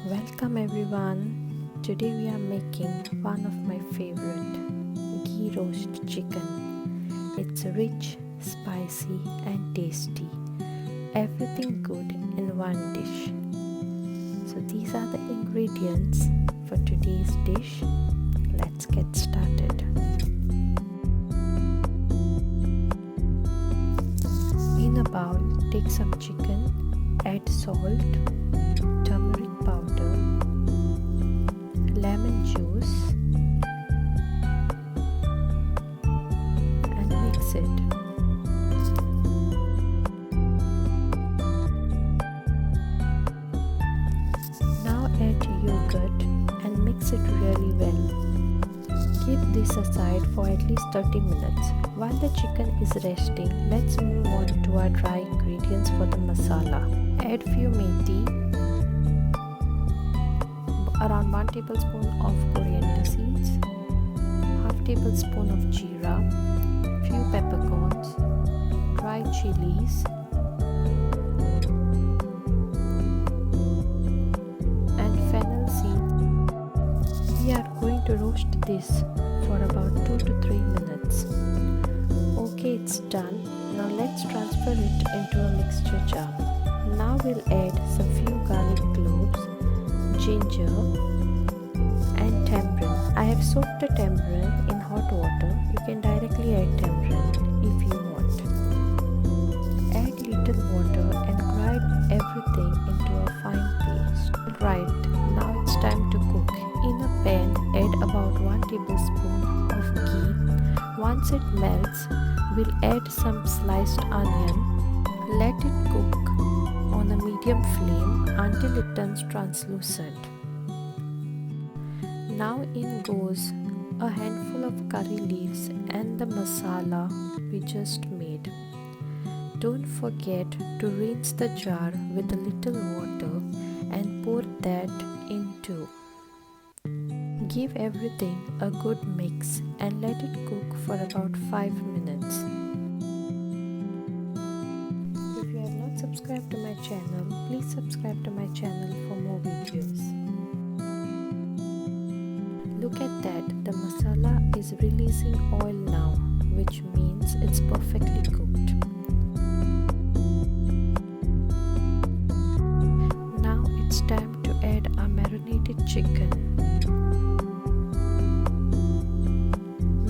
Welcome everyone. Today we are making one of my favorite, ghee roast chicken. It's rich, spicy and tasty. Everything good in one dish. So these are the ingredients for today's dish. Let's get started. In a bowl, take some chicken, add salt, turmeric powder, lemon juice and mix it. Now add yogurt and mix it really well. Keep this aside for at least 30 minutes. While the chicken is resting, let's move on to our dry ingredients for the masala. Add few methi, around 1 tablespoon of coriander seeds, half tablespoon of jeera, few peppercorns, dry chilies, and fennel seeds. We are going to roast this for about 2 to 3 minutes. Okay, it's done. Now let's transfer it into a mixture jar. Now we'll add some few garlic cloves, ginger and tamarind. I have soaked the tamarind in hot water. You can directly add tamarind if you want. Add little water and grind everything into a fine paste. Right, now it's time to cook. In a pan, add about 1 tablespoon of ghee. Once it melts, we'll add some sliced onion. Let it cook on a medium flame until it turns translucent. Now in goes a handful of curry leaves and the masala we just made. Don't forget to rinse the jar with a little water and pour that in too. Give everything a good mix and let it cook for about 5 minutes. If you have not subscribed to my channel, please subscribe to my channel for more videos. Look at that, the masala is releasing oil now, which means it's perfectly cooked. Now it's time to add our marinated chicken.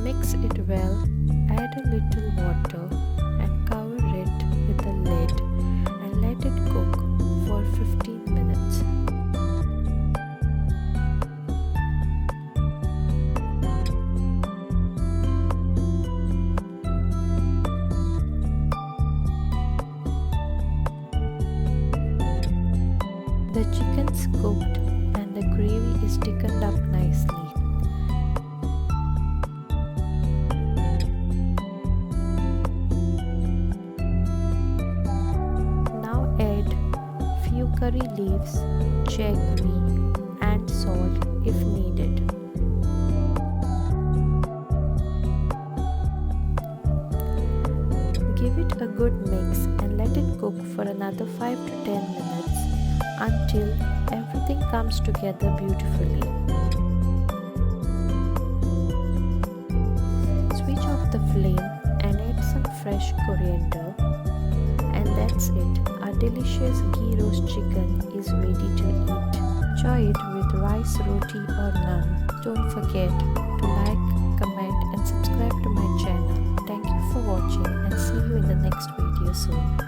Mix it well, add a little water and cover it with a lid and let it cook for 15 minutes. The chicken's cooked and the gravy is thickened up nicely. Curry leaves, jaggery and salt if needed. Give it a good mix and let it cook for another 5 to 10 minutes until everything comes together beautifully. Switch off the flame and add some fresh coriander, and that's it. Our delicious ghee roast chicken is ready to eat. Enjoy it with rice, roti or naan. Don't forget to like, comment and subscribe to my channel. Thank you for watching and see you in the next video soon.